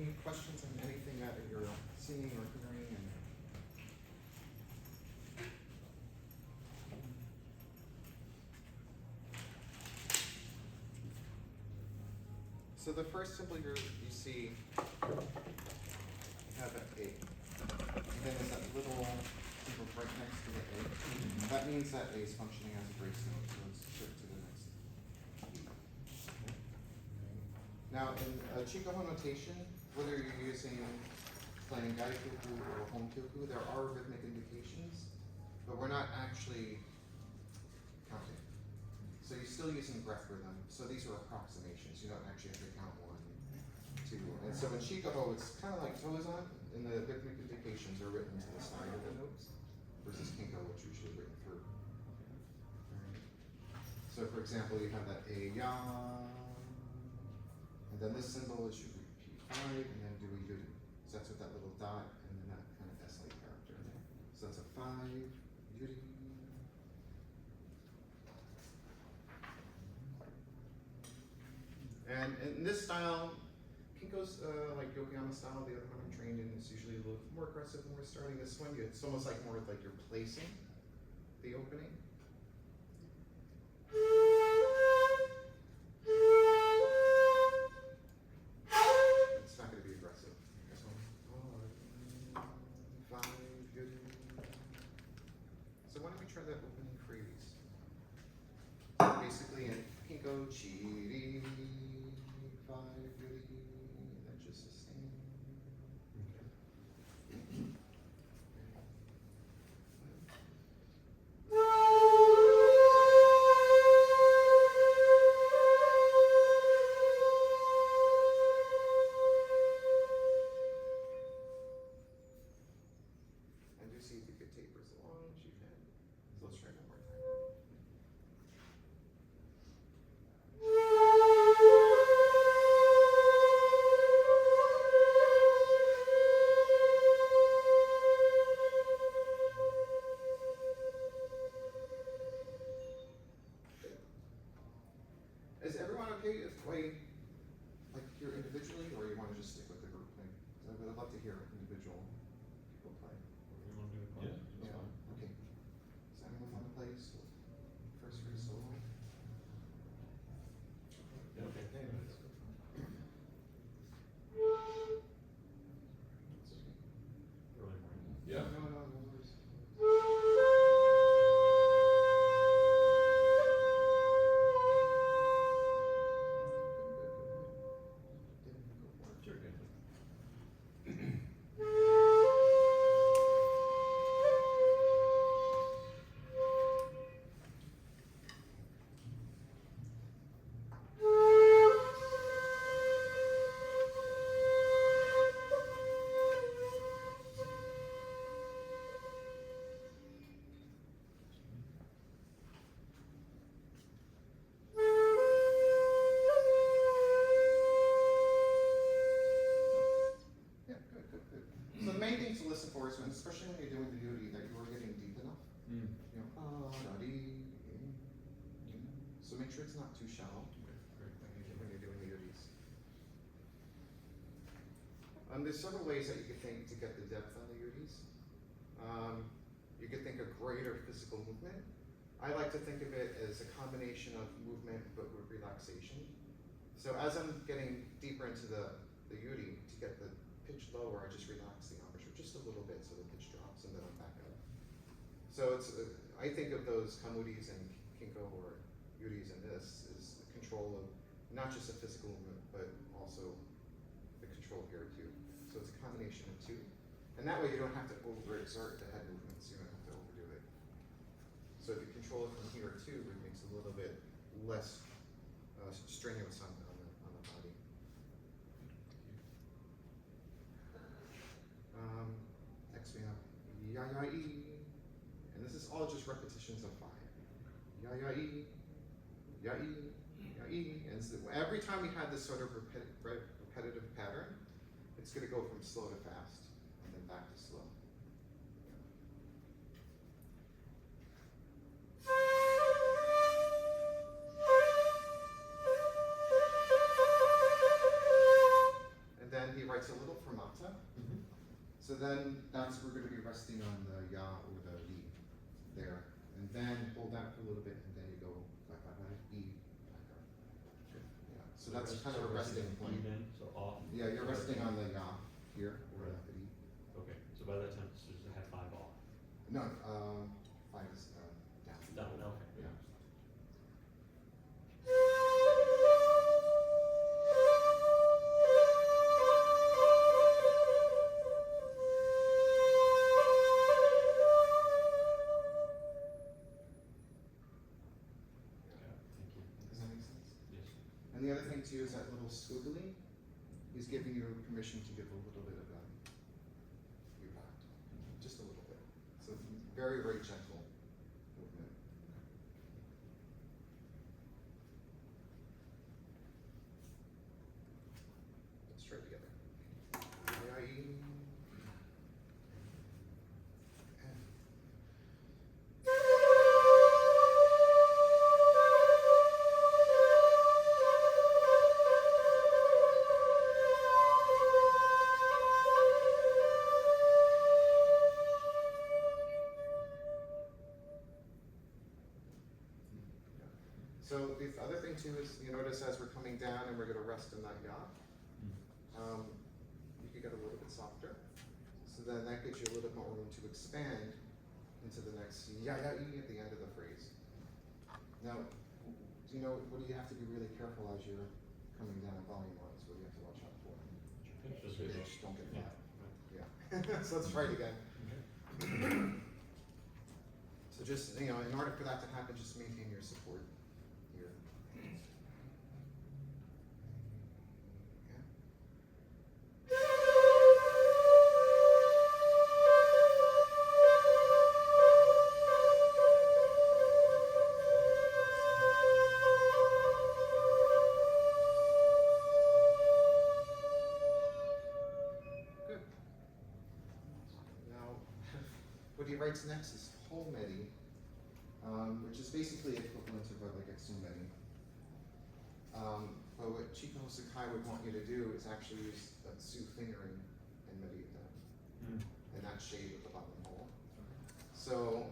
any questions on anything that you're seeing or hearing? And so the first symbol you see, you have an A. And then there's that little symbol right next to the A. That means that A is functioning as a grace note, so let's shift to the next. Okay. Now in Chikoho notation, whether you're playing Gaikoku or Honkyoku, there are rhythmic indications, but we're not actually counting. So you're still using breath rhythm. So these are approximations. You don't actually have to count 1, 2. And so in Chikoho, it's kind of like Tozan, and the rhythmic indications are written to the side of the notes, versus Kinko, which are usually written through. Right. So for example, you have that A, ya, and then this symbol is should repeat 5, and then do a yuri. So that's with that little dot, and then that kind of S-like character in there. So that's a 5, yuri. And in this style, Kinko's like Yokoyama style, the other one I'm trained in, is usually a little more aggressive when we're starting this one. It's almost like more like you're placing the opening. It's not going to be aggressive. This one. 5, good. So why don't we try that opening phrase? Basically in Kinko, chiri. 5, good, and then just sustain. And do see if you could taper as long as you can. So let's try one more time. Is everyone okay if we like hear individually, or you want to just stick with the group thing? I would love to hear individual people play. You want to do the part? Yeah. Okay. Does anyone want to play first free solo? Yeah, okay. Hey, that's good. Early morning. Yeah. No worries. Sure, good. Yeah, good. So the main thing to listen for is when, especially when you're doing the yuri, that you are getting deep enough. Mm. You know, so make sure it's not too shallow when you're doing the yuris. There's several ways that you could think to get the depth on the yuris. You could think of greater physical movement. I like to think of it as a combination of movement but with relaxation. So as I'm getting deeper into the yuri, to get the pitch lower, I just relax the embouchure just a little bit so the pitch drops, and then I'm back up. So it's I think of those kamudis and kinko or yuris in this is the control of not just the physical movement, but also the control here too. So it's a combination of two. And that way you don't have to overexert the head movements, you don't have to overdo it. So if you control it from here too, it makes it a little bit less strenuous on the body. Next we have ya-ya-e, and this is all just repetitions of 5. Ya-ya-e, ya-e, ya-e, and so every time we have this sort of repetitive pattern, it's going to go from slow to fast, and then back to slow. And then he writes a concept. Mhm. So then that's we're going to be resting on the ya or the li there, and then hold that for a little bit, and then you go back, back, back, e, back up. Yeah. So that's kind of a resting E point. then, so off. Yeah, you're resting on the ya here or Right. the e. Okay, so by that time, it's just have 5 off. No, 5 is down. Down, okay. Yeah. Yeah, thank you. Does that make sense? Yes. And the other thing too is that little squiggly is giving you permission to give a little bit of feedback, just a little bit. So very, very gentle movement. Let's try it together. So the other thing too is, you notice as we're coming down and we're going to rest in that ya, you can get a little bit softer. So then that gives you a little bit more room to expand into the next ya ya e at the end of the phrase. Now, do you know what do you have to be really careful as you're coming down volume wise? What do you have to watch out for? Just So a you bit. just don't get Yeah, flat. right. Yeah. So let's try it again. Okay. So just, you know, in order for that to happen, just maintain your support here. Good. Now, what he writes next is homedi, which is basically equivalent to like exumedi. But what Chiko Sakai would want you to do is actually use that su fingering and medi it down, and that shade at the bottom hole. So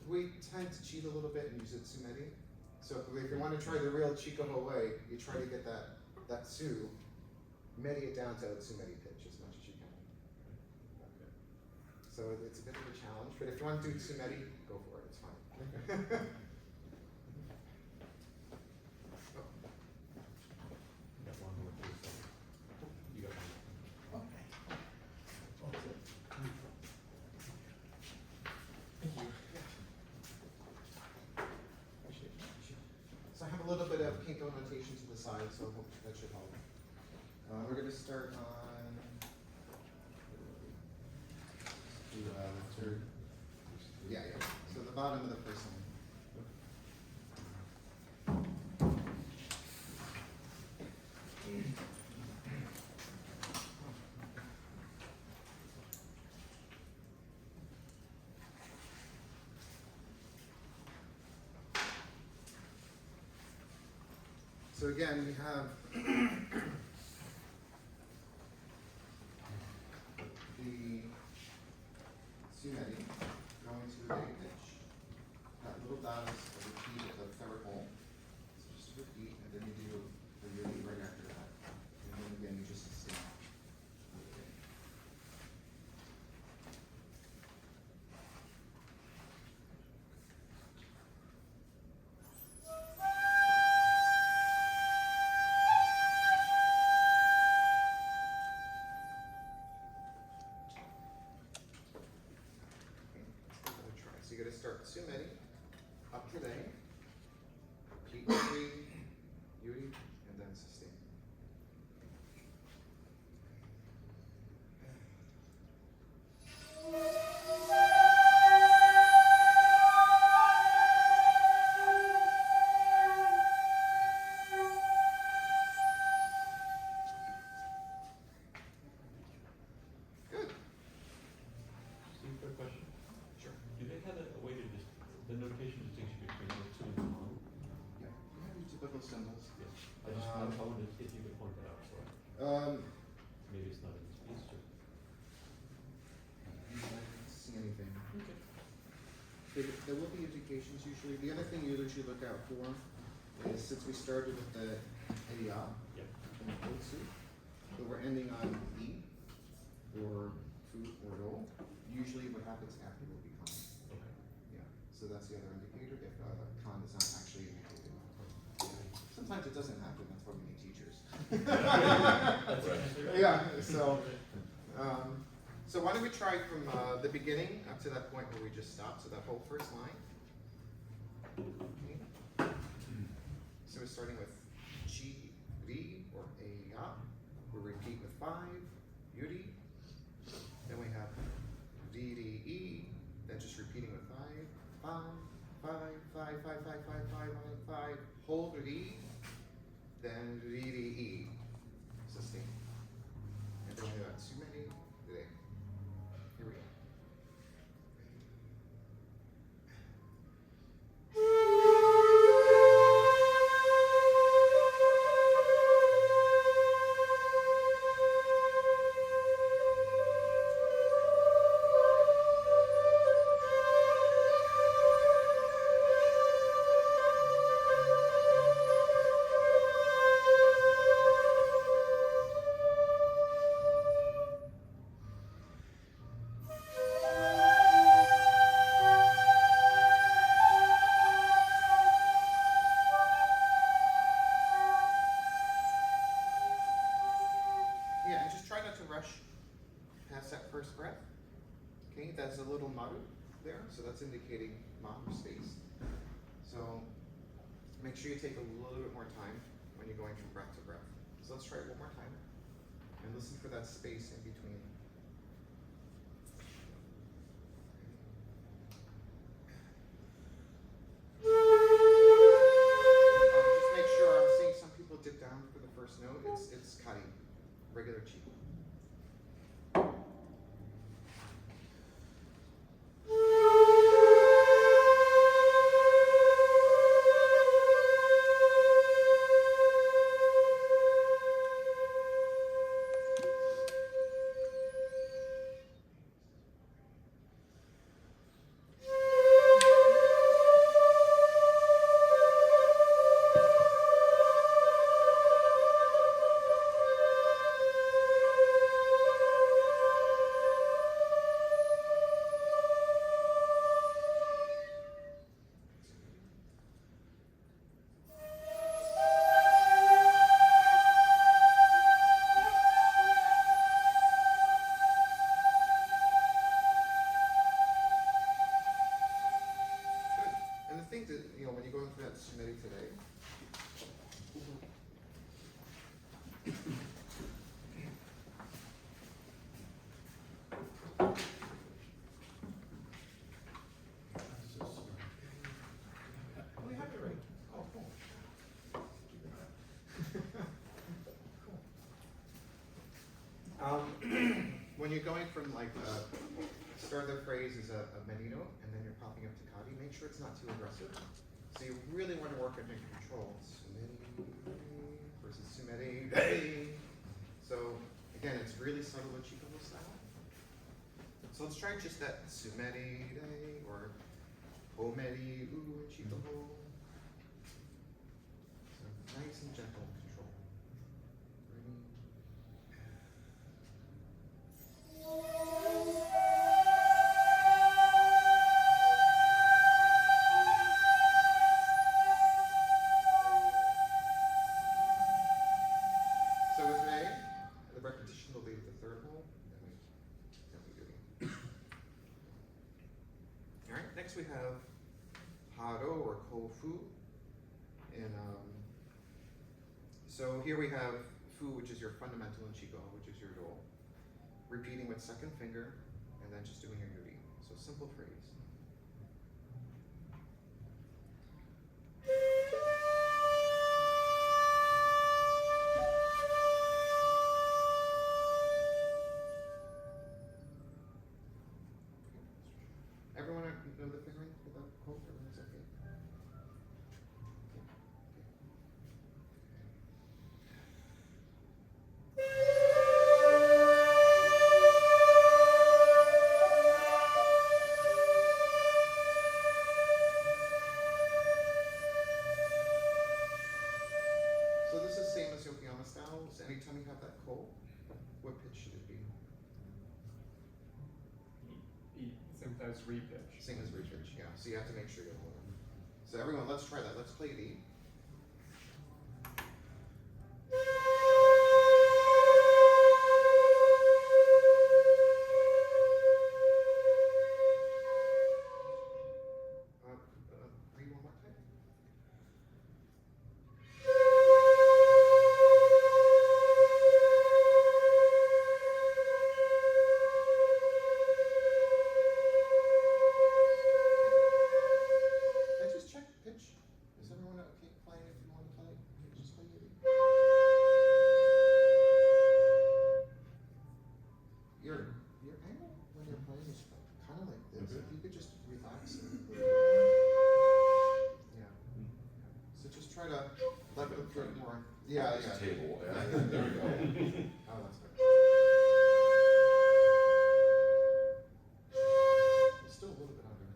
we tend to cheat a little bit and use it su medi. So if you want to try the real Chiko way, you try to get that su, medi it down to su medi pitch as much as you can. So it's a bit of a challenge, but if you want to do su medi, go for it. It's fine. Got one more, please. You got one. Thank you. So I have a little bit of Kinko notation to the side, so I hope that should help. We're going to start on the third. Yeah. So the bottom of the first line. So again, we have the sumedi going to a pitch. That little dot is a repeat of the third hole. So just repeat, and then you do the really right after that. And then again, you just sustain. So you're going to start sumedi, up to day, repeat 3, yuri, and then sustain. Good. Steve, quick question. Sure. Do they have a way to just, the notation distinction between those two and the long? Yeah. You have your typical symbols. Yes. I just, I wondered if you could point that out, so Um, maybe it's not in this piece, or. There will be indications usually. The other thing you usually look out for is, since we started with the Eya Yep. and Otsu, but we're ending on E, or Fu or Ro, usually what happens after will be Kan. Okay. Yeah, so that's the other indicator, if Kan is not actually indicated. Sometimes it doesn't happen, that's why we need teachers. That's right. Yeah, so why don't we try from the beginning up to that point where we just stopped, so that whole first line. Okay. So we're starting with Chi, Ri, or Eya. We'll repeat with 5, Yuri. Then we have Ri, Ri, I. Then just repeating with 5, 5, 5, 5, 5, 5, 5, 5, 5, 5. Hold Ri. Then Ri, Ri, I. Sustain. And then we have Sumeri, Re. Here we go. Yeah, and just try not to rush past that first breath. Okay, that's a little maru there, so that's indicating maru space. So make sure you take a little bit more time when you're going from breath to breath. So let's try it one more time. And listen for that space in between. Just make sure, I'm seeing some people dip down for the first note. It's kari, regular chi. And the thing that, when you're going through that sumeri today, we have it right. Oh, cool. When you're going from start of the phrase is a menino, and then you're popping up to kari, make sure it's not too aggressive. So you really want to work on your control. Sumeri versus sumeri. So again, it's really subtle in Chikoho style. So let's try just that sumeri or omeri in Chikoho. So nice and gentle control. Ready? So with May, the repetition will leave the third hole, and we do it. All right, next we have Haro or Kofu. And so here we have Fu, which is your fundamental in Chikoho, which is your role. Repeating with second finger, and then just doing your yuri. So simple phrase. Everyone know the fingering for the quote? Everyone's okay? as repitch. Same as repitch, yeah. So you have to make sure you hold it. So everyone, let's try that. Let's play the. Read one more time. I just check pitch. Is everyone okay playing if you want to play? Just play it. Your angle when you're playing is kind of like this. If you could just relax a little bit more. Yeah. So just try to level it a bit more. Yeah, yeah. Table, yeah. There we go. Oh, that's better. It's still a little bit under.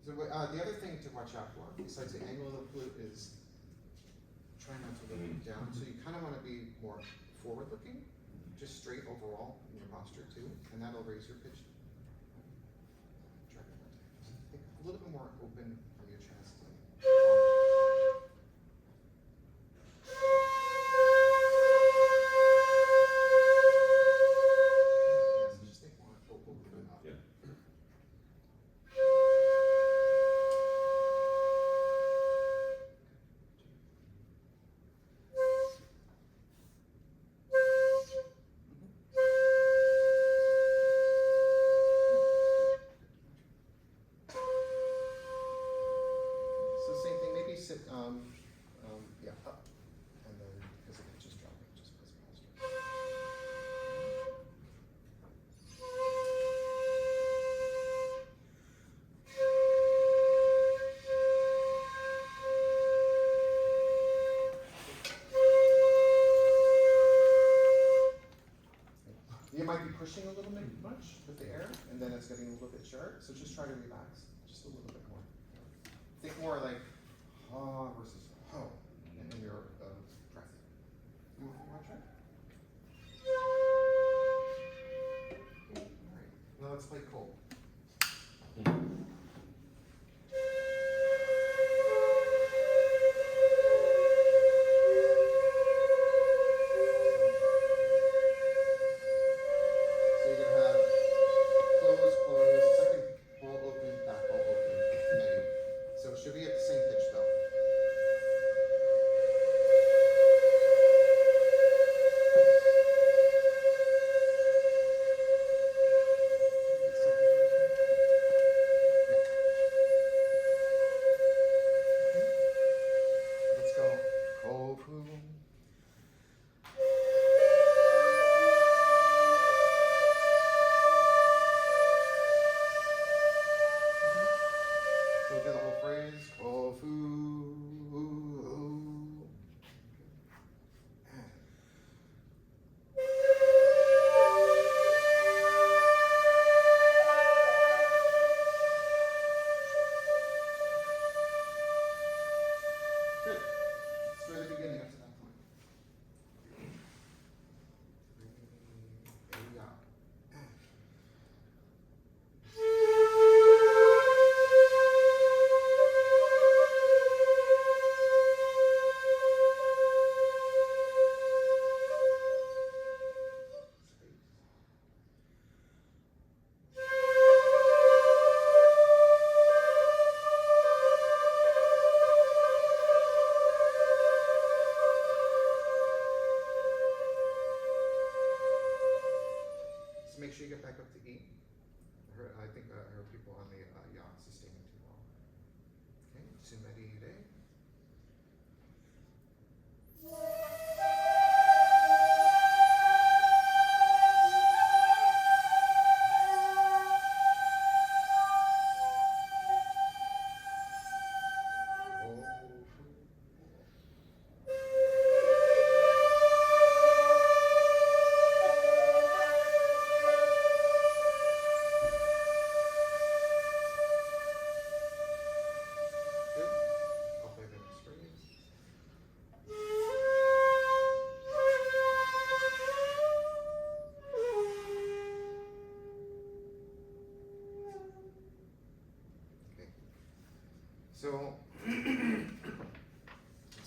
So the other thing to watch out for, besides the angle of the flute, is try not to look down. So you kind of want to be more forward-looking, just straight overall in your posture too, and that'll raise your pitch. Try that. Think a little bit more open from your chest. Yes, just think more open up. Yeah. So same thing, maybe sit, yeah, up, and then, because the pitch is dropping, just press faster. You might be pushing a little bit much with the air, and then it's getting a little bit short, so just try to relax, just a little bit more. Think more like ha versus ho in your breath. You want to try? Alright, now let's play cold. So you're gonna have close, close, second ball open, back ball open, ready. So it should be at the same pitch though. Let's go. Kofu. So we do the whole phrase. Kofu. Good. Let's try the beginning up to that point. There we go. So make sure you get back up to E. I think I heard people on the yacht sustaining too long. Okay, Sumeri Re. Good.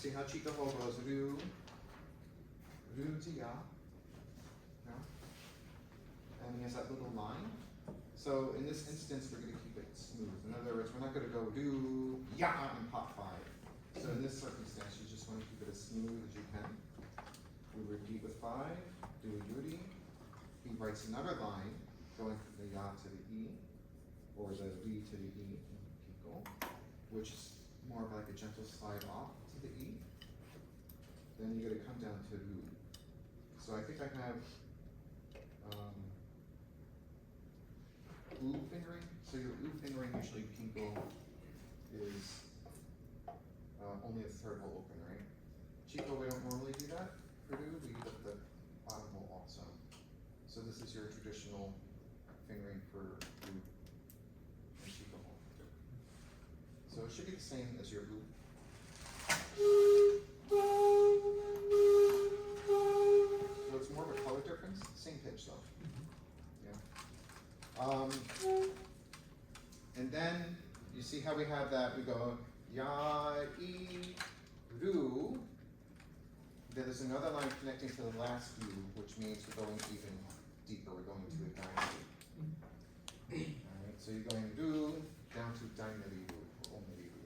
see how Chikaho goes Ryu, Ryu to Ya. No? And he has that little line. So in this instance, we're going to keep it smooth. In other words, we're not going to go Ryu, Ya, and pop 5. So in this circumstance, you just want to keep it as smooth as you can. We repeat with 5, do a Yuri. He writes another line going from the Ya to the E, or the Ri to the E in Kiko, which is more of like a gentle slide off to the E. Then you gotta come down to Ru. So I think I have U fingering. So your U fingering usually Kiko is only a third hole open, right? Chico, we don't normally do that. For Do, we use the bottom hole also. So this is your traditional fingering for U and Chico hole. So it should be the same as your U. So it's more of a color difference, same pitch though. Yeah. And then you see how we have that, we go Ya, I, Ru. Then there's another line connecting to the last U, which means we're going even deeper, we're going to a dynamic. Alright, so you're going Ru down to dynamic Ru, or only Ru.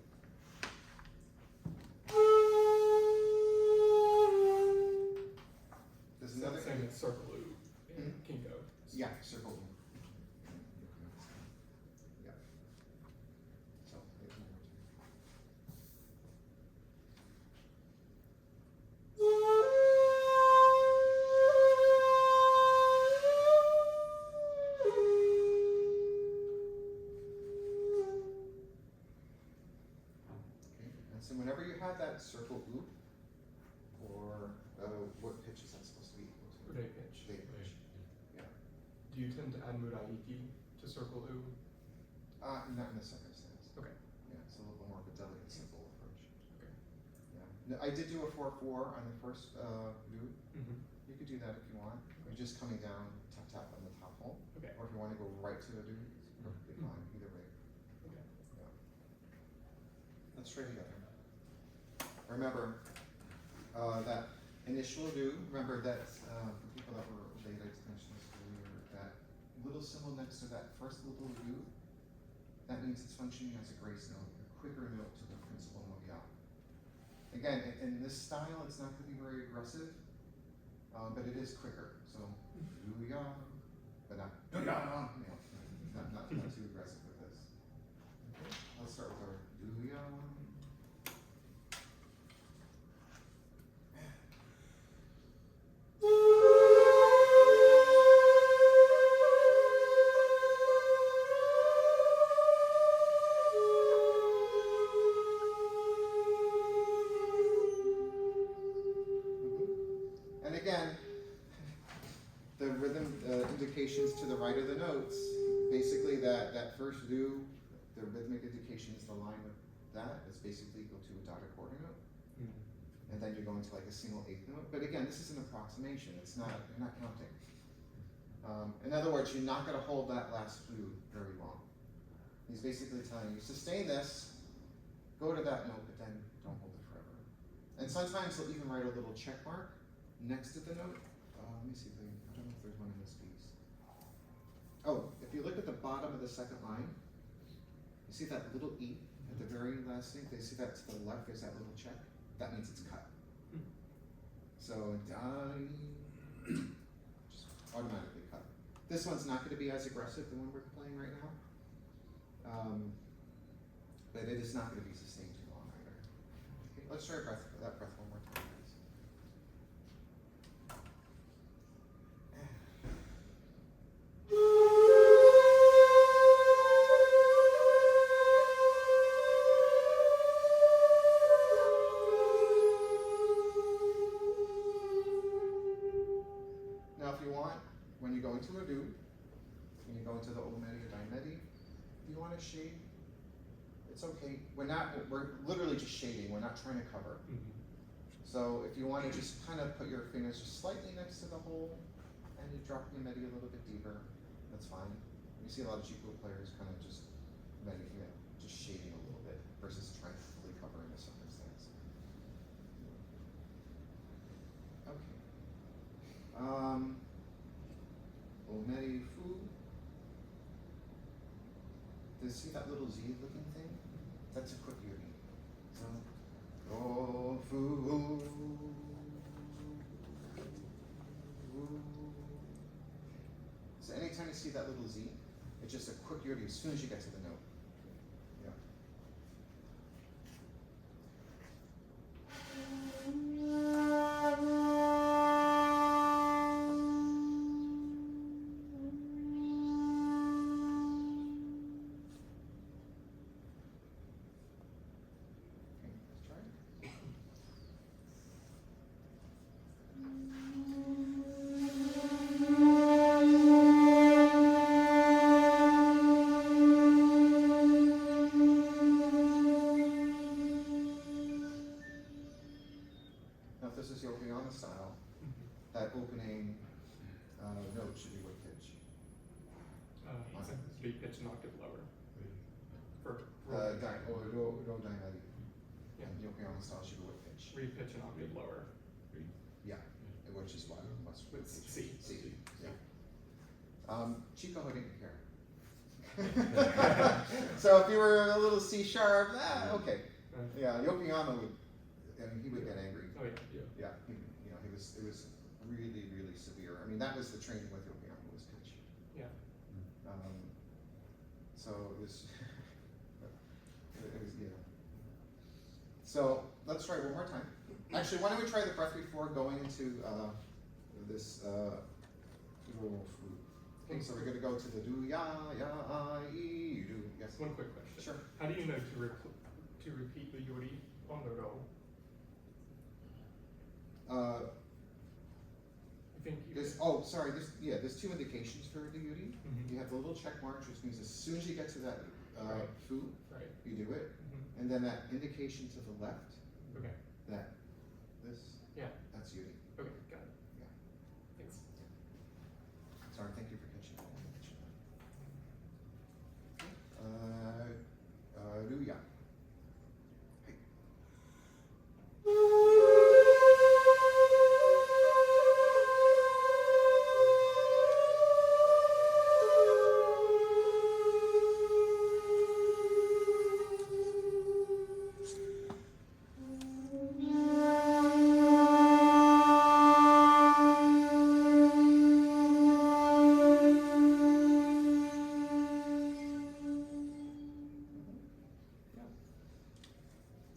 There's another same as circle U in Kinko. Yeah, circle U. Yeah. So there's one more time. Okay, and so whenever you have that circle loop, or what pitch is that supposed to be equal to? Rei pitch. Rei pitch. Yeah. Do you tend to add Muraiki to circle U? Not in this circumstance. Okay. Yeah, it's a little bit more of a delicate, simple approach. Okay. Yeah. No, I did do a 4/4 on the first loop. Mm-hmm. You could do that if you want. You're just coming down, tap tap on the top hole. Okay. Or if you want to go right to the loop, it's perfectly fine. Either way. Okay. Yeah. Let's try together. Remember that initial do. Remember that for people that were late, I mentioned this earlier. That little symbol next to that first little do. That means it's functioning as a grace note, a quicker note to the principal moya. Again, in this style, it's not going to be very aggressive, but it is quicker. So, do-ya, but not do-ya. You know, not too aggressive with this. Okay, let's start with our do-ya. And again, the rhythm indications to the right of the notes, basically that first do, the rhythmic indication is the line of that. It's basically go to a dotted quarter note. And then you're going to like a single eighth note. But again, this is an approximation. It's not, you're not counting. In other words, you're not going to hold that last do very long. He's basically telling you, sustain this, go to that note, but then don't hold it forever. And sometimes he'll even write a little check mark next to the note. Let me see if I don't know if there's one in this piece. Oh, if you look at the bottom of the second line, you see that little E at the very last thing? They see that to the left, there's that little check. That means it's cut. So, just automatically cut. This one's not going to be as aggressive, the one we're playing right now. But it is not going to be sustained too long either. Okay, let's try that breath one more time, please. Now, if you want, when you go into a do, when you go into the Olmedi or Daimedi, if you want to shade, it's okay. We're literally just shading, we're not trying to cover. So if you want to just kind of put your fingers just slightly next to the hole, and you drop your medi a little bit deeper, that's fine. You see a lot of Chico players kind of just medicing it, just shading a little bit, versus trying to fully cover in a circumstance. Omeri fu. Do you see that little Z looking thing? That's a quick yuri. So, o fu. So anytime you see that little Z, it's just a quick yuri as soon as you get to the note. Yeah. Okay, let's try it. Now, if this is Yokoyama style, that opening note should be what pitch? He said be pitch an octave lower. For Do daimari. Yeah. And Yokoyama style should be what pitch? Re-pitch an octave lower. Yeah, which is what? What's With C. C. Yeah. Chiko didn't care. So if you were a little C sharp, okay. Yeah, Yokoyama would, he would get angry. Oh yeah. Yeah, it was really, really severe. I mean, that was the training with Yokoyama was pitch. Yeah. So it was, yeah. So let's try one more time. Actually, why don't we try the breath before going into this okay, so we're going to go to the do, ya, I, do. Yes. One quick question. Sure. How do you know to repeat the yuri on the row? I think you There's two indications for the yuri. You have the little check mark, which means as soon as you get to that Right. fu, Right. you do it. And then that indication to the left, Okay. that's yuri. Okay, got it. Yeah. Thanks. Sorry, thank you for catching that. Ruya. Hey.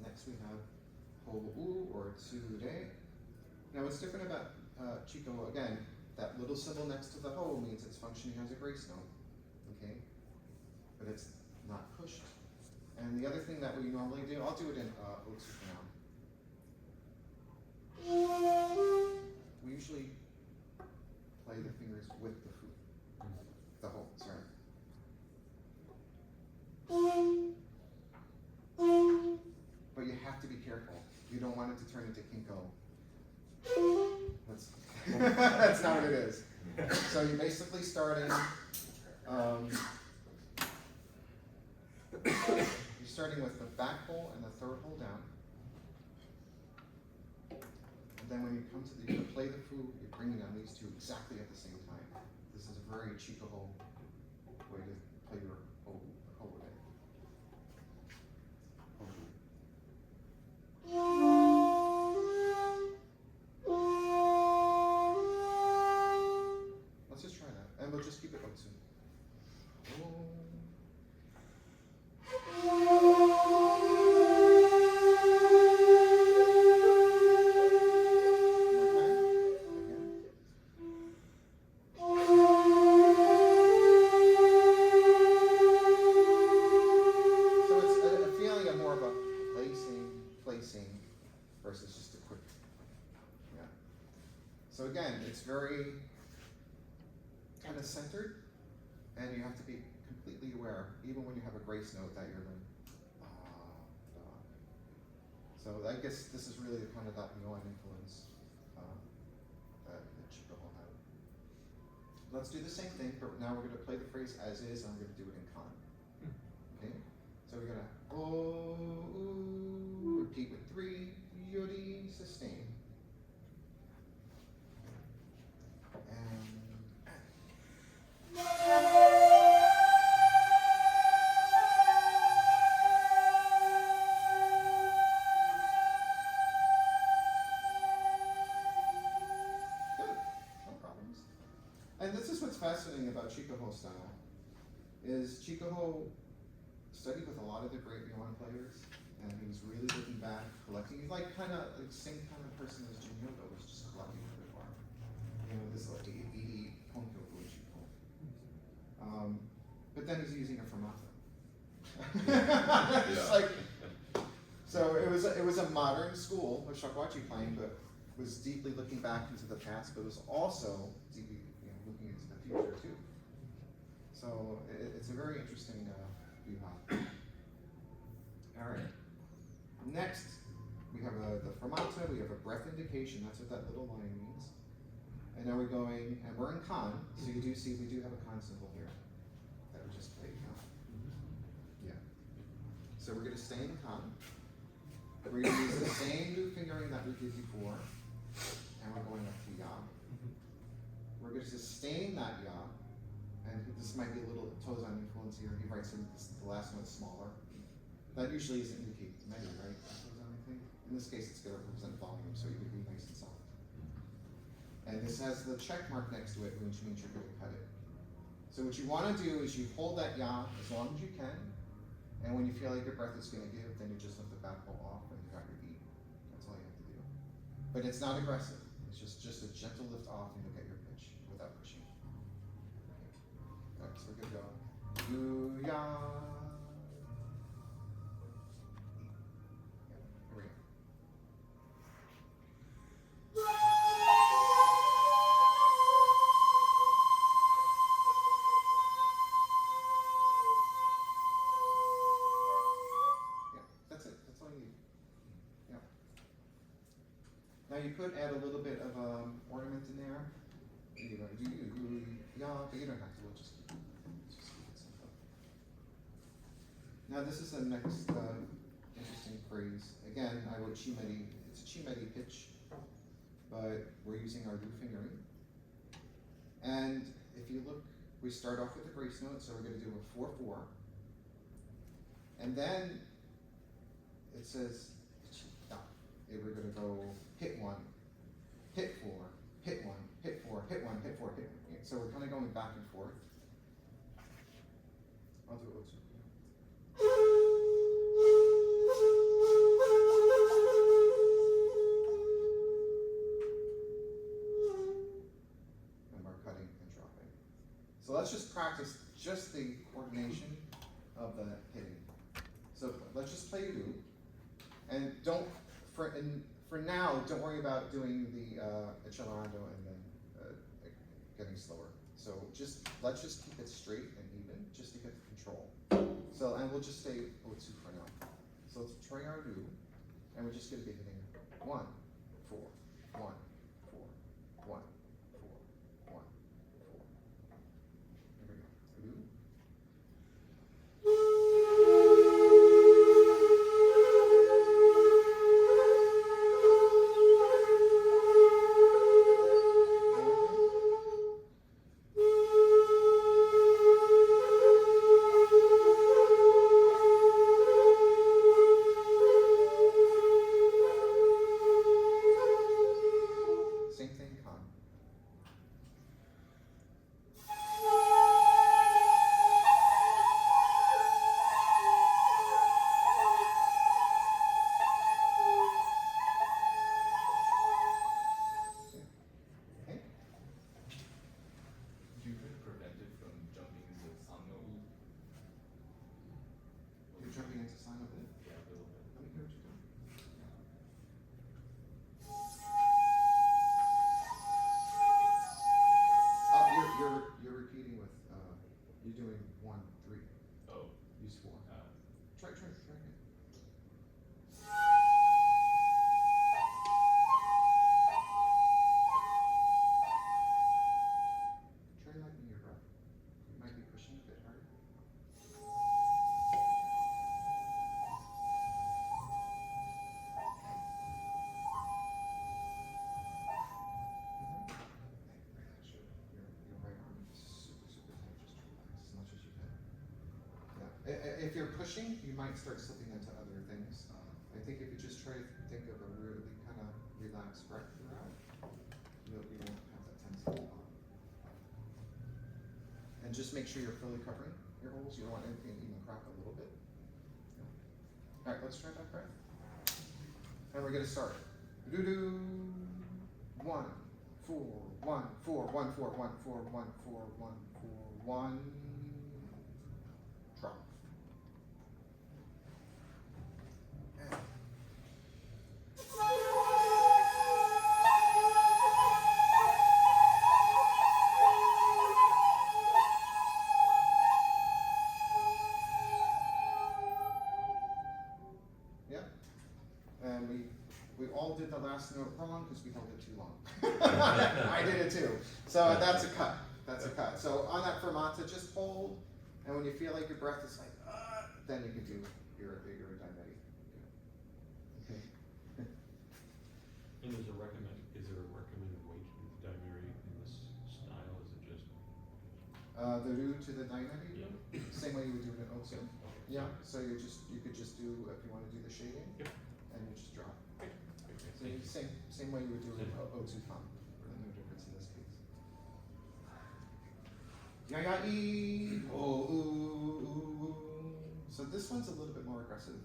Next we have Hou or Tsude. Now what's different about Chiko, again, that little symbol next to the Ho means it's functioning as a grace note, okay? But it's not pushed. And the other thing that we normally do, I'll do it in Otsu for now. We usually play the fingers with the Fu. The Ho, sorry. But you have to be careful. You don't want it to turn into Kinko. That's not what it is. So you're basically starting, you're starting with the back hole and the third hole down. And then when you come to the, play the Fu, you're bringing down these two exactly at the same time. This is a very Chiko way to play your Ho with it. Let's just try that, and we'll just keep it Otsu. So it's a feeling of more of a placing versus just a quick, yeah. So again, it's very kind of centered, and you have to be completely aware, even when you have a grace note, that you're like, So I guess this is really the kind of that Myoan influence that Shinpo had. Let's do the same thing, but now we're going to play the phrase as is, and I'm going to do it in kan. Okay? So we're going to repeat with 3, yuri, sustain. what's fascinating about Chikuho style, is Chikuho studied with a lot of the great Myoan players, and he was really looking back, collecting. He's like kind of the same kind of person as Jinyodo, was just collecting for the art. You know, this like 80 Honkyoku in Shinpo. But then he's using a fermata. It's like, so it was a modern school of Shakuhachi playing, but was deeply looking back into the past, but was also deeply looking into the future too. So it's a very interesting view. All right. Next, we have the fermata. We have a breath indication. That's what that little line means. And now we're going, and we're in kan. So you do see we do have a kan symbol here that we just played. Yeah. So we're going to stay in kan. We're going to use the same new fingering that we did before, and we're going up to ya. We're going to sustain that ya, and this might be a little Tozan influence here. He writes in this, the last note smaller. That usually is indicate many, right? Tozan, I think. In this case, it's going to represent volume, so it would be nice and soft. And this has the check mark next to it, which means you're going to cut it. So what you want to do is you hold that ya as long as you can, and when you feel like your breath is going to give, then you just lift the back bowl off and you got your beat. That's all you have to do. But it's not aggressive. It's just a gentle lift off and you'll get your pitch without pushing. Okay. All right, so we're going to go. Yu-ya. Yeah, here we go. That's it. That's all you need. Yeah. Now you could add a little bit of ornament in there. You know, yeah, but you don't have to. We'll just keep it simple. Now this is the next interesting phrase. Again, I wrote chimeri. It's a chimeri pitch, but we're using our new fingering. And if you look, we start off with a grace note, so we're going to do a 4/4, and then it says, we're going to go hit 1, hit 4, hit 1, hit 4, hit 1, hit 4, hit 1. So we're kind of going back and forth. I'll do it also. And we're cutting and dropping. So let's just practice just the coordination of the hitting. So let's just play you. And don't, for now, don't worry about doing the accelerando and then getting slower. So let's just keep it straight and even, just to get the control. So, and we'll just stay Otsu for now. So let's try our do, and we're just going to be hitting 1, 4, 1, 4, 1, 4, 1, 4. Here we go. Do. Same thing, con. Okay. Do you prevent it from jumping into Sanno? You're jumping into sign of it. Yeah, a little bit. Let me hear what you're doing. Oh, you're repeating with you're doing 1, 3. Oh. Use 4. Try again. Try lightening your breath. You might be pushing a bit harder. Relax your right arm. Super tight. Just relax as much as you can. Yeah. If you're pushing, you might start slipping into other things. I think if you just try to think of a really kind of relaxed breath throughout, you won't have that tendency. just make sure you're fully covering your holes. You don't want anything to even crack a little bit. All right, let's try that breath. And we're gonna start. Do do. 1, 4, 1, 4, 1, 4, 1, 4, 1, 4, 1, 4, 1. Drop. And yeah. And we all did the last note wrong because we held it too long. I did it too. So that's a cut. That's a cut. So on that fermata, just hold, and when you feel like your breath is like, then you can do your dynamic. Okay. And is there a recommended way to do the dynamic in this style? Is it just? The do to the dynamic, Yeah. same way you would do it in Otsu. Okay. Yeah. So you could just do, if you want to do the shading, Yep. and you just drop. Okay. So same way you would do it in Otsu Tom. No difference in this case. Ya ya ee, oh ooh, ooh. So this one's a little bit more aggressive.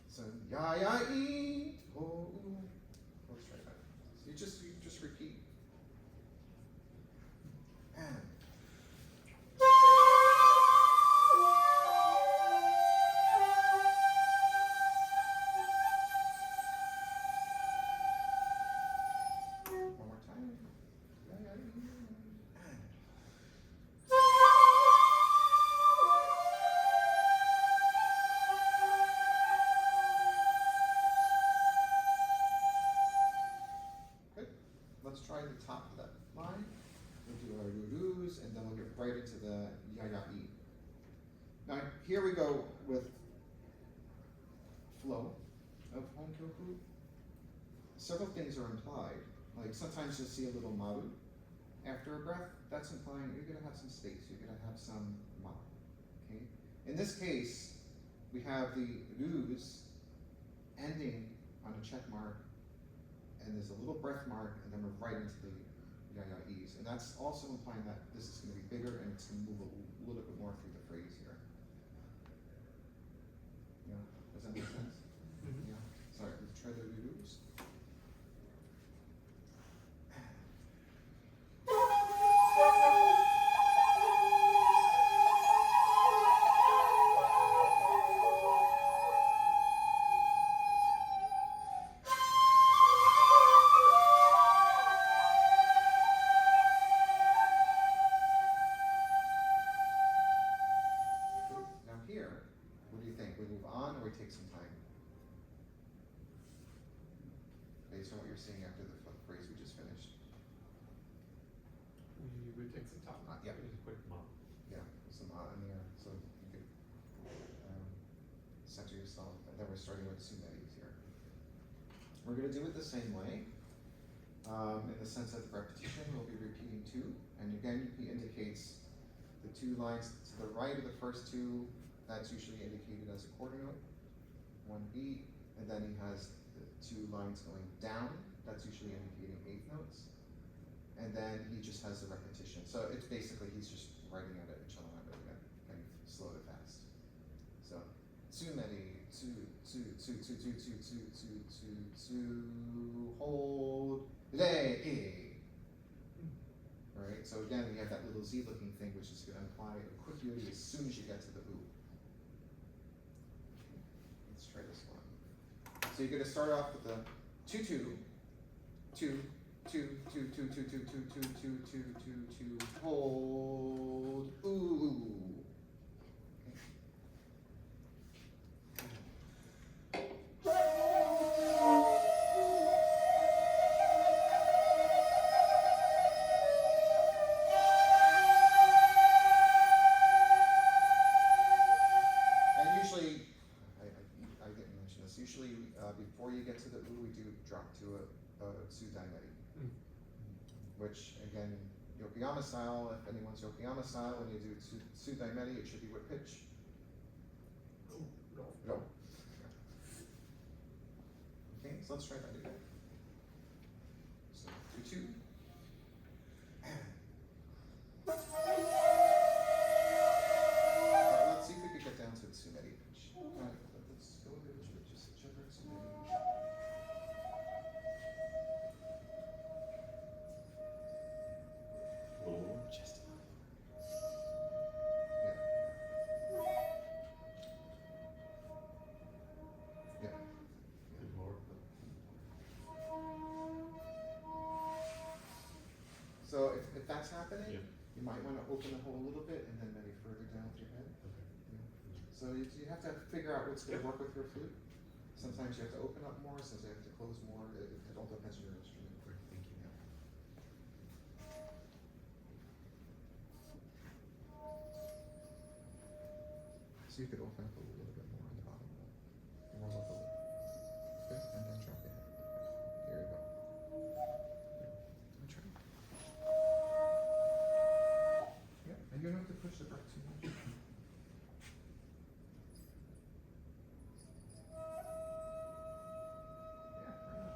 So ya ya ee, oh ooh. Let's try that. So you just repeat. And one more time. Ya ya ee. And good. Let's try the top of that line. We'll do our doo-doos, and then we'll get right into the ya-ya-e. Now, here we go with flow of Honkyoku. Several things are implied. Like sometimes you'll see a little maru after a breath. That's implying you're going to have some space. You're going to have some ma. Okay. In this case, we have the doos ending on a check mark, and there's a little breath mark, and then we're right into the ya-ya-e's. And that's also implying that this is going to be bigger and it's going to move a little bit more through the phrase here. Yeah, does that make sense? Mhm. Yeah. Sorry, let's try the doos. Now here, what do you think? We move on or we take some time? Based on what you're seeing after the phrase we just finished. We would take some time. Yeah. Just a quick mark. Yeah, some in there, so you could center yourself, and then we're starting with sumeris here. We're gonna do it the same way, in the sense that the repetition will be repeating 2, and again, he indicates the 2 lines to the right of the first 2, that's usually indicated as a quarter note, 1 beat, and then he has the 2 lines going down, that's usually indicating 8th notes. And then he just has the repetition. So it's basically, he's just writing at it and chilling at it again, kind of slow to fast. So, tsumeri, hold, re, Alright, so again, we have that little Z looking thing, which is going to imply a quick yuri as soon as you get to the oo. Let's try this one. So you're going to start off with the 2-2, 2, 2, 2, 2, 2, 2, 2, 2, 2, 2, 2, 2, hold, ooh. And usually, I didn't mention this, usually before you get to the oo, we do drop to a tsudaimeri. Which again, Yokoyama style, if anyone's Yokoyama style, when you do tsudaimeri, it should be what pitch? No. No. so let's try that again. So 2, 2. Let's see if we could get down to the Tsumeri pitch. Alright, let's go with it. Just each other Tsumeri. Lower. Just yeah. And lower. So if that's happening, Yeah. you might want to open the hole a little bit and then maybe further down with your head. Okay. So you have to figure out what's going to work with your flute. Sometimes you have to open up more, sometimes you have to close more. It all depends on your instrument. Great, thank you. So you could open up a little bit more on the bottom. More level. Good, and then drop it. Here you go. I'm trying. Yeah, and you don't have to push the breath too much. Yeah, right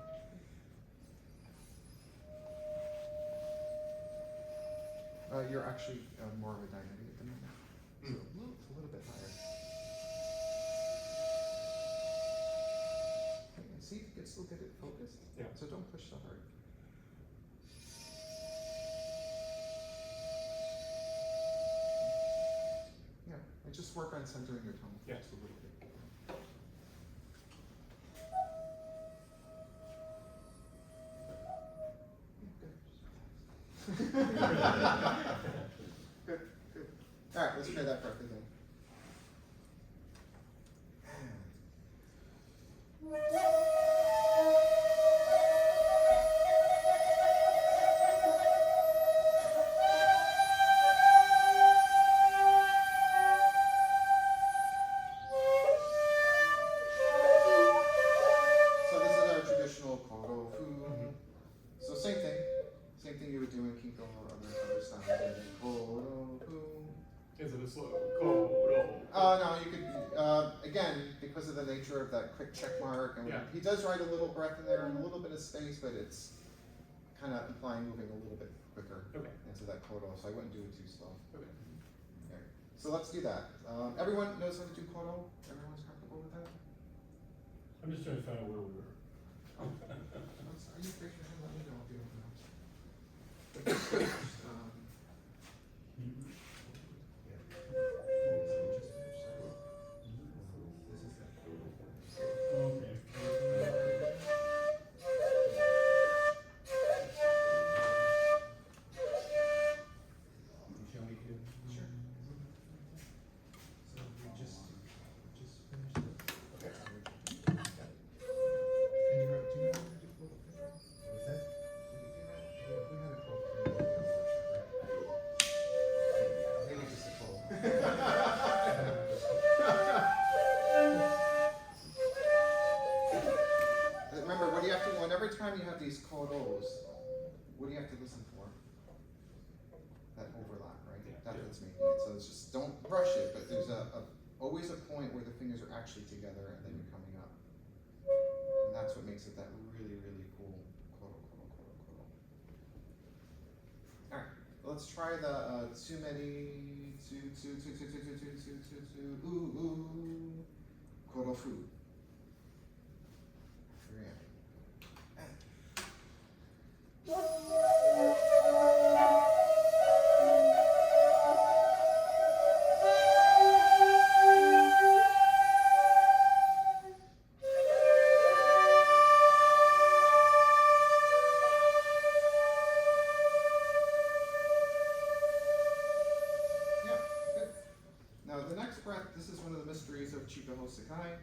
on. You're actually more of a dynamic at the moment. So it's a little bit higher. Okay, and see if you can still get it focused. Yeah. So don't push so hard. Yeah, and just work on centering your tone Yeah. just a little bit. Yeah, good. Good. All right, let's try that breath again. So this is our traditional Kōrofu. So same thing you would do in Kinko or other styles. Kōrofu. Is it a slow Kōro? No, you could, again, because of the nature of that quick check mark, and Yeah. he does write a little breath in there and a little bit of space, but it's kind of implying moving a little bit quicker Okay. into that Kōro, so I wouldn't do it too slow. Okay. Okay. So let's do that. Everyone knows how to do Kōro? Everyone's comfortable with that? I'm just trying to find out where we were. I'm sorry, you raise your hand, let me know if you don't know. Shall we do? Sure. So we just finished it. Okay. And you do you know how to do float? What's that? We had a float. Maybe just a float. Remember, what do you have to, every time you have these kodos, what do you have to listen for? That overlap, right? Yeah. That's what's making it. So it's just, don't rush it, but there's always a point where the fingers are actually together and then you're coming up. And that's what makes it that really, really cool kodo, kodo, kodo, kodo. Alright, let's try the tsumeri, ooh, korofu. Here we are. Yeah, good. Now the next breath, this is one of the mysteries of Chigaho Sakai.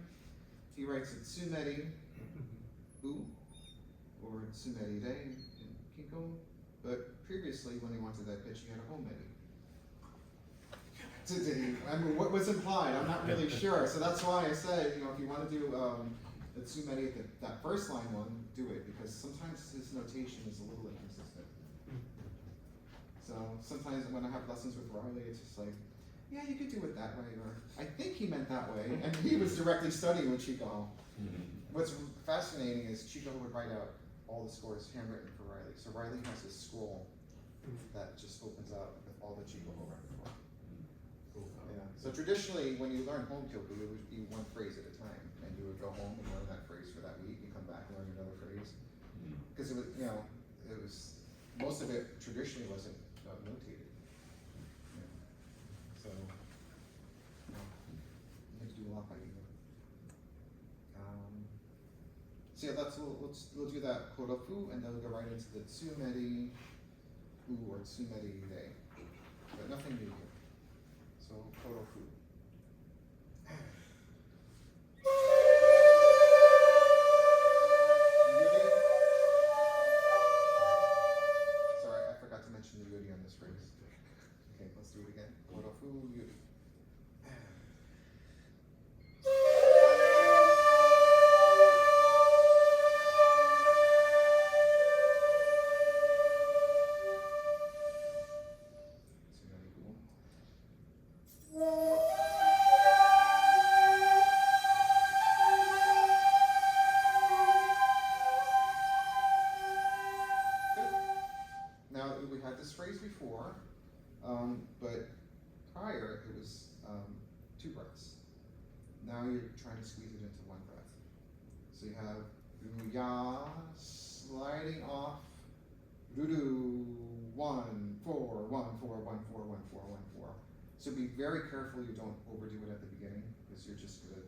He writes it tsumeri, u, or tsumeri re in Kinko, but previously when he wanted that pitch, he had a homeri. Did he? I mean, what was implied? I'm not really sure. So that's why I said, if you want to do the tsumeri, that first line one, do it, because sometimes his notation is a little inconsistent. So sometimes when I have lessons with Riley, it's just like, yeah, you could do it that way, or I think he meant that way, and he was directly studying with Chico. what's fascinating is Chico would write out all the scores handwritten for Riley. So Riley has this scroll that just opens up with all the Chico repertoire. Cool. Yeah. So traditionally, when you learn Honkyoku, it would be one phrase at a time, and you would go home and learn that phrase for that week, and come back and learn another phrase. Because it was, it was most of it traditionally wasn't notated. Yeah. So, you have to do a lot by ear. So yeah, we'll do that Korofu, and then we'll go right into the Tsumeri U or Tsumeri Re, but nothing new here. So Korofu. Sorry, I forgot to mention the yuri on this phrase. Okay, let's do it again. Korofu yuri. Phrase before, but prior it was 2 breaths. Now you're trying to squeeze it into 1 breath. So you have Ruya sliding off, Ruru 1 4 1 4 1 4 1 4 1 4. So be very careful you don't overdo it at the beginning, because you're just gonna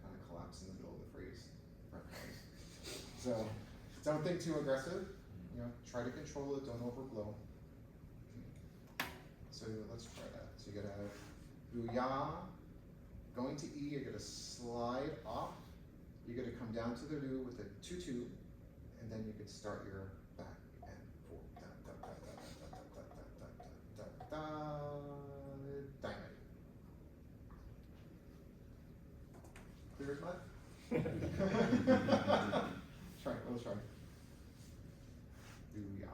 kind of collapse in the middle of the phrase. So don't think too aggressive. Try to control it. Don't overblow. So let's try that. So you gotta have Ruya, going to E, you're gonna slide off. You're gonna come down to the Ru with a 2-2, and then you could start your back and forth. Da, da, da, da, da, da, da, da, da, da, da, dynamite. Clear as mud? Try, let's try. Ruya.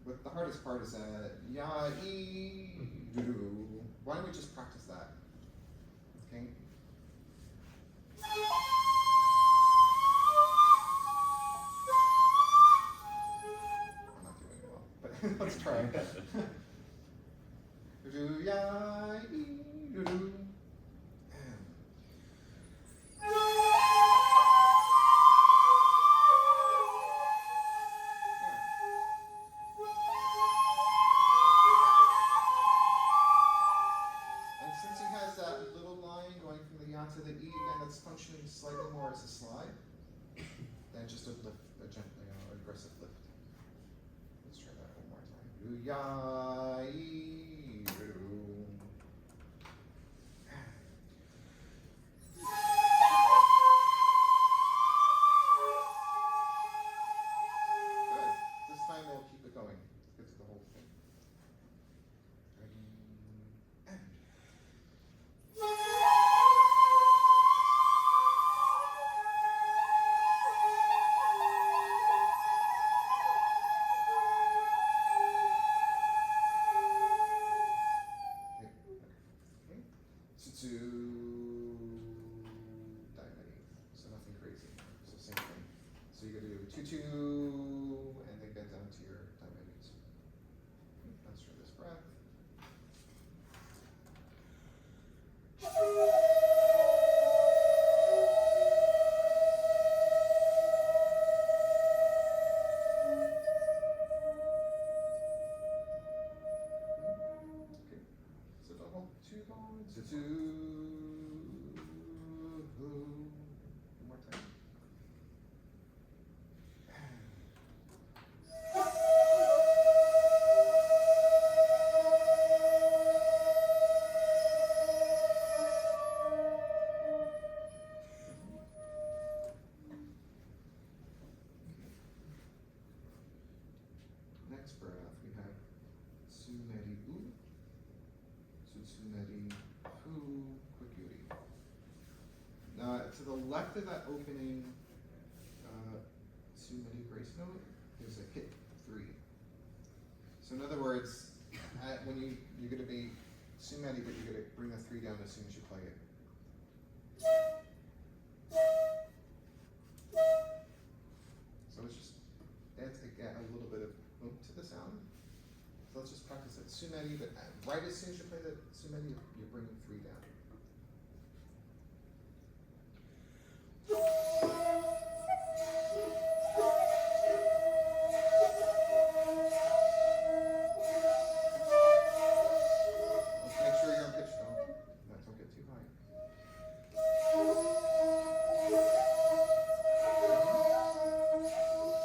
But the hardest part is that ya e do. Why don't we just practice that? Okay. I'm not doing it well, but let's try. Do ya e do. To the E again, that's functioning slightly more as a slide than just a lift, a gently aggressive lift. Let's try that one more time. Good. This time we'll keep it going. Let's get to the whole thing. So nothing crazy. So same thing. So you gotta do 2-2 and then get down to your diamonds. Let's try this breath. Okay. So don't hold too long. So 2. One more time. Next breath, we have Tsumeri U. So Tsuneri, Hu, Quick-Yuri. Now, to the left of that opening Tsuneri grace note, there's a hit 3. So in other words, when you're going to be Tsuneri, but you're going to bring the 3 down as soon as you play it. So it's just adds again a little bit of oomph to the sound. So let's just practice it. Tsuneri, but right as soon as you play the Tsuneri, you're bringing 3 down. Make sure you're on pitch though. Don't get too high.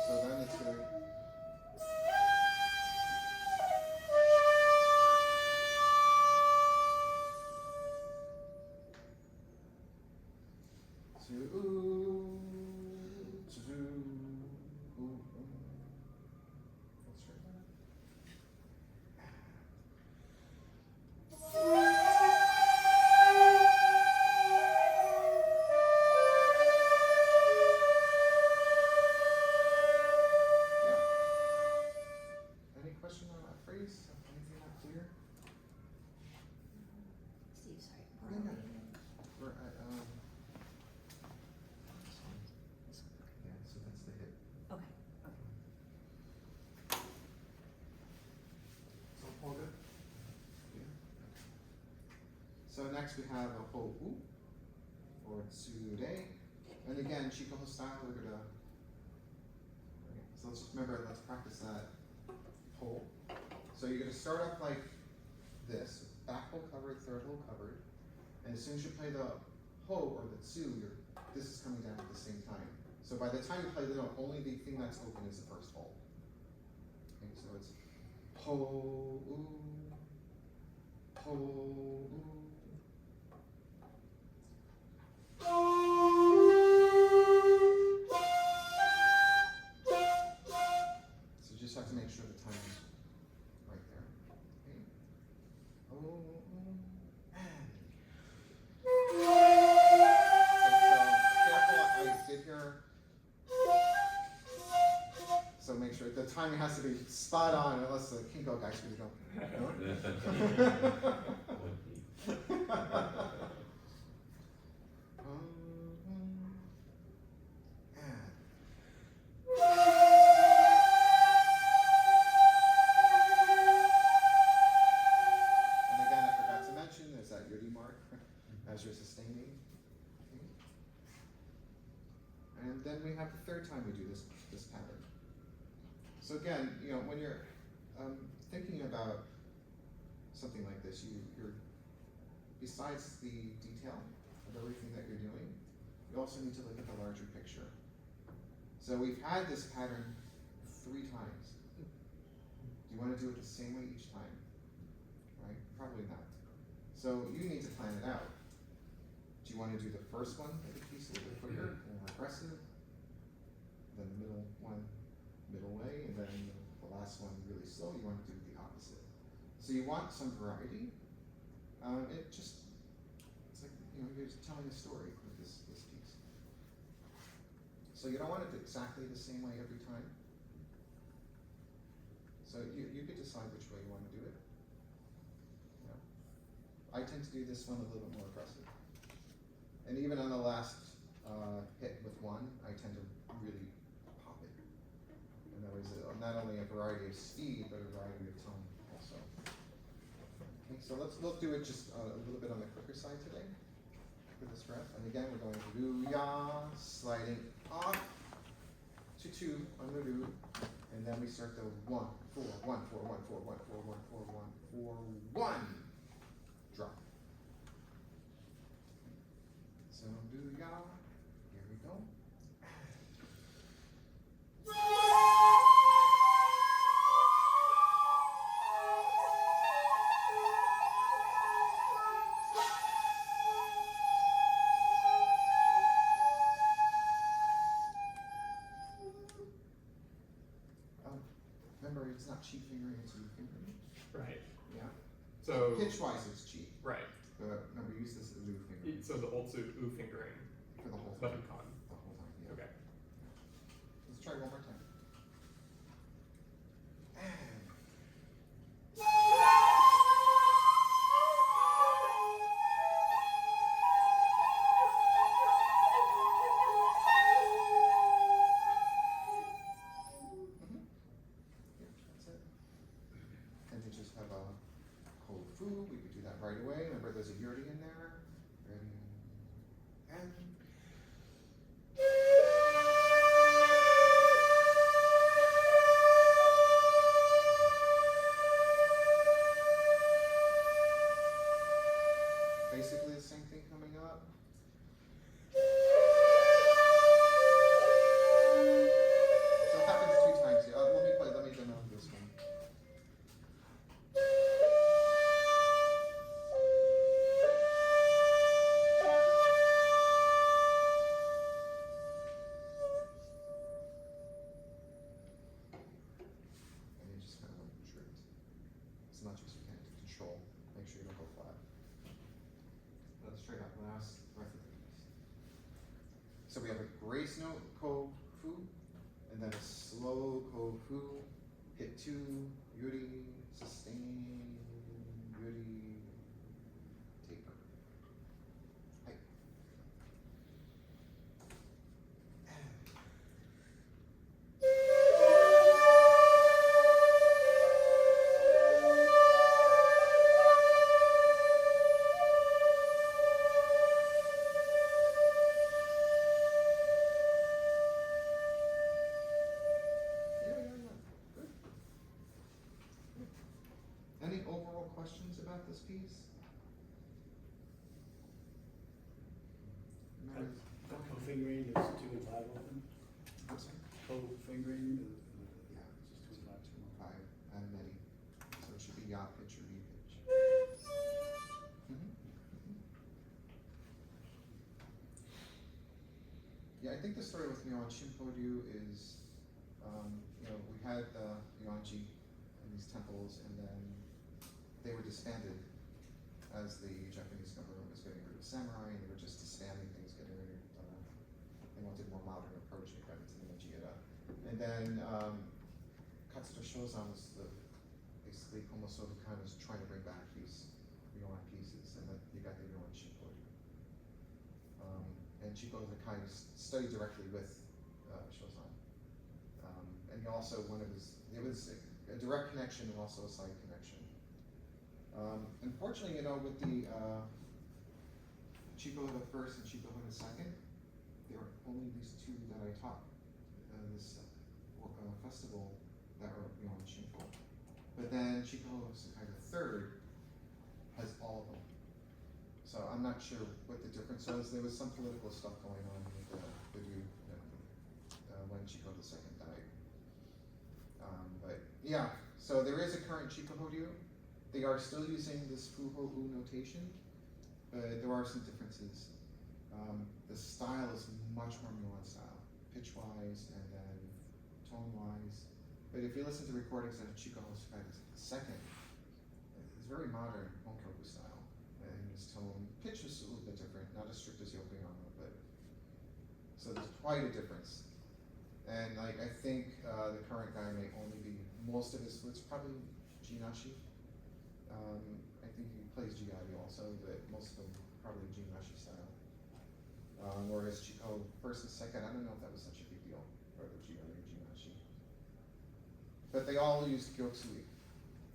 So then it's going to Any question on that phrase? Anything not clear? Steve, sorry. No, no. We're at, yeah, so that's the hit. Okay, okay. So all good? Yeah. So next we have a hou, or tsure. And again, Shikuho style, we're gonna, right, so let's just remember, let's practice that hole. So you're gonna start up like this, back hole covered, third hole covered. And as soon as you play the ho or the tsu, this is coming down at the same time. So by the time you play the note, only the thing that's open is the first hole. Okay, so it's ho, ho, So you just have to make sure the time is right there. Okay. So make sure the timing has to be spot on, unless the Kinko guys really don't. And again, I forgot to mention, there's that Yuri mark as you're sustaining. Okay. And then we have the third time we do this pattern. So again, when you're thinking about something like this, you're besides the detail of everything that you're doing, you also need to look at the larger picture. So we've had this pattern 3 times. Do you want to do it the same way each time? Right? Probably not. So you need to plan it out. Do you want to do the first one with a piece a little bit quicker and more aggressive? Then the middle one, middle way, and then the last one really slow. You want to do the opposite. So you want some variety. It's like, you're just telling a story with this piece. So you don't want it exactly the same way every time. So you could decide which way you want to do it. I tend to do this one a little bit more aggressive. And even on the last hit with 1, I tend to really pop it. And that was not only a variety of speed, but a variety of tone also. Okay, so let's do it just a little bit on the quicker side today for this breath. And again, we're going ru-ya, sliding off to 2 on the ru, and then we start the 1, 4, 1, 4, 1, 4, 1, 4, 1, 4, 1, 4, 1. Drop. So ru-ya, here we go. Remember, it's not cheek fingering, it's root fingering. Right. Yeah. So, Pitch-wise, it's cheap, right. but remember, use this Lu finger So the Otsu U fingering, for the whole but time. in con. The whole time, yeah. Okay. Let's try one more time. And yeah, that's it. And you just have a cold food. We could do that right away. Remember, there's a yuri in there. Ready? And basically the same thing coming up. So it happens 2 times. Yeah, let me demo this one. And you just kind of drift as much as you can to control. Make sure you don't go flat. Straight up, last breath of the piece. So we have a grace note, ko fu, and then a slow ko fu, hit 2, yuri, sustain, yuri, taper. Hai. Good. Any overall questions about this piece? Remember this- Co-fingering is 2 and 5 often. I'm sorry? Co-fingering is Yeah. just 2 and 5 too much. 5 and many. So it should be ya pitch or V pitch. Yeah, I think the story with Myoan Shinpo is, we had the Myoanji in these temples, and then they were disbanded as the Japanese government was getting rid of samurai, and they were just disbanding things, getting rid of, they wanted a more modern approach, and got into the Meiji era. And then, Katsuto Shozan was basically Komosobu kind of was trying to bring back these Myoan pieces, and then you got the Myoan Shinpo. And Chico kind of studied directly with Shozan. And he also, it was a direct connection and also a side connection. Unfortunately, with the Chico the first and Chico the second, there were only these 2 that I taught this festival that were Myoan Shinpo. But then Chico Sakai the third has all of them. So I'm not sure what the difference was. There was some political stuff going on with you when Chico the second died. But yeah, so there is a current Chikuhoryu. They are still using this Fuho-u notation, but there are some differences. The style is much more Myoan style, pitch-wise and then tone-wise. But if you listen to recordings of Chico Sakai the second, it's very modern Honkyoku style. And his tone, pitch is a little bit different, not as strict as Yokoyama, but so there's quite a difference. And I think the current guy may only be, most of his flutes probably Jinashi. I think he plays Jiari also, but most of them probably Jinashi style. Whereas Chico first and second, I don't know if that was such a big deal, whether Jiari or Jinashi. But they all use Gyokusui.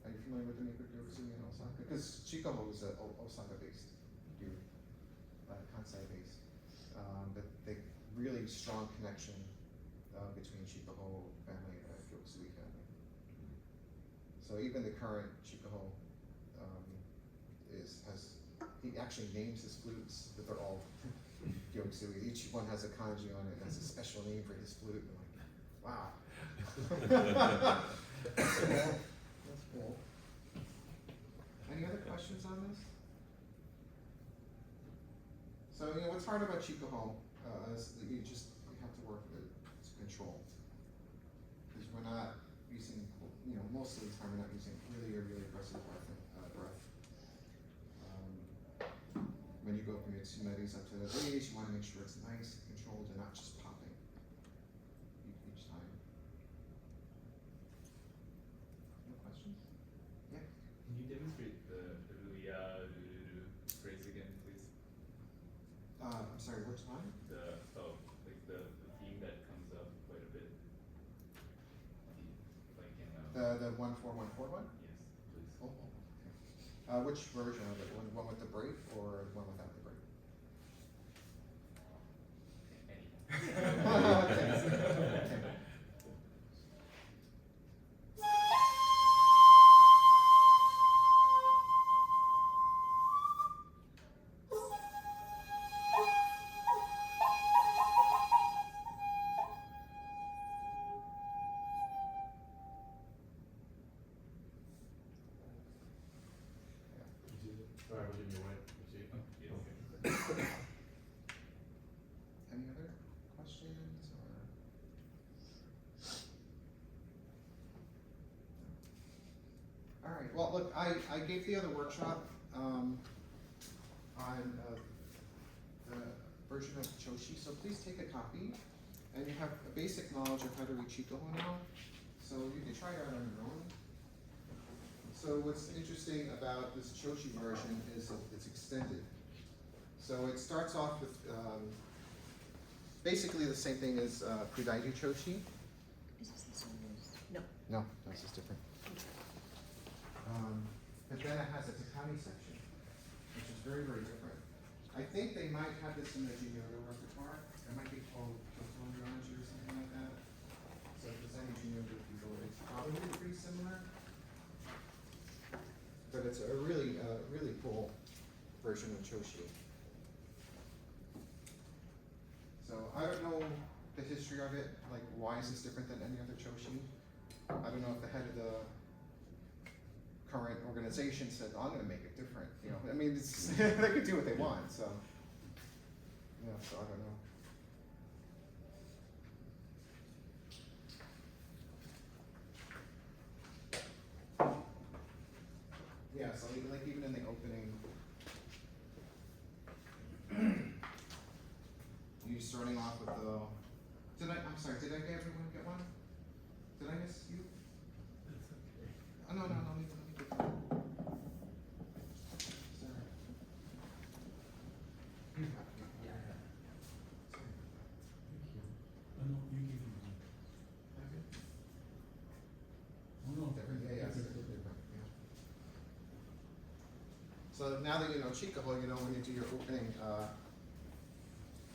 Are you familiar with the Niku Gyokusui in Osaka? Because Chico was Osaka based, Kansai based. But they really strong connection between Chikuho family and Gyokusui family. So even the current Chikuho he actually names his flutes, but they're all Gyokusui. Each one has a kanji on it, and has a special name for his flute. I'm like, wow. That's cool. That's cool. Any other questions on this? So what's hard about Chikuho is that you have to work with control, because we're not using most of the time we're not using really aggressive breath. Sumedi's up to the base, you wanna make sure it's nice and controlled and not just popping each time. No questions? Yeah? Can you demonstrate the Ruya Ruru phrase again, please? I'm sorry, which one? Like the theme that comes up quite a bit. Like in The 14141 one? yes, please. Oh, okay. Which version of it? One with the break or one without the break? Any. Sorry, I was in your way. You see it? Yes. Okay. Any other questions or? All right, well, look, I gave the other workshop, on, the version of Choshi, so please take a copy. And you have a basic knowledge of how to read Chikoho now, so you can try it out on your own. So what's interesting about this Choshi version is that it's extended. So it starts off with, basically the same thing as, Kudaiji Choshi. Is this one? No. No, this is different. But then it has a tatami section, which is very, very different. I think they might have this in the Jinyodo repertoire. It might be called Koten or something like that. So if there's any Jinyodo people, it's probably pretty similar. But it's a really, really cool version of Choshi. So I don't know the history of it, like why is this different than any other Choshi? I don't know if the head of the current organization said, I'm gonna make it different, you know, I mean, it's, they could do what they want, so. Yeah, so I don't know. Yeah, so like even in the opening, you starting off with the, I'm sorry, did I get everyone get one? Did I miss you? Oh, no, let me get that. Sorry. You have it. Yeah. Sorry. Thank you. Oh, no, you gave me one. Have it? Oh, no. Different, yeah, it's different, yeah. So now that you know Chikoho, you know when you do your opening,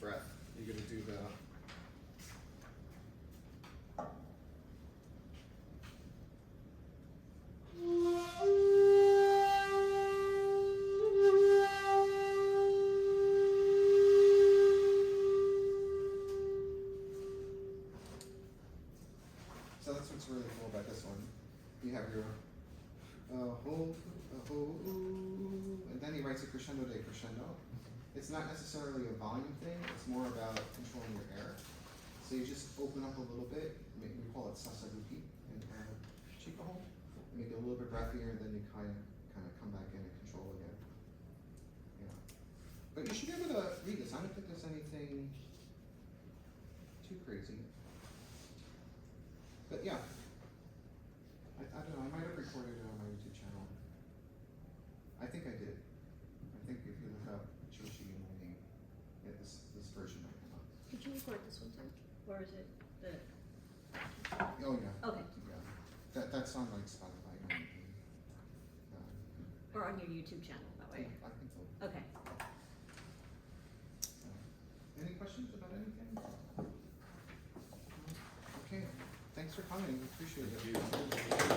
breath, you're gonna do the. So that's what's really cool about this one. You have your and then he writes a crescendo de crescendo. It's not necessarily a volume thing, it's more about controlling your air. So you just open up a little bit, we call it sasabuki in Chikoho. Make it a little bit breathier, and then you kind of come back in and control again. Yeah. But you should be able to read this. I don't think there's anything too crazy. But yeah, I don't know, I might have recorded it on my YouTube channel. I think I did. I think if you look up Choshi in my name, yeah, this version might come up. Did you record this one too? Or is it the? Oh, yeah. Okay. Yeah. That's on like Spotify. Or on your YouTube channel, that way? I think so. Okay. Any questions about anything? Okay, thanks for coming, we appreciate it. Thank you.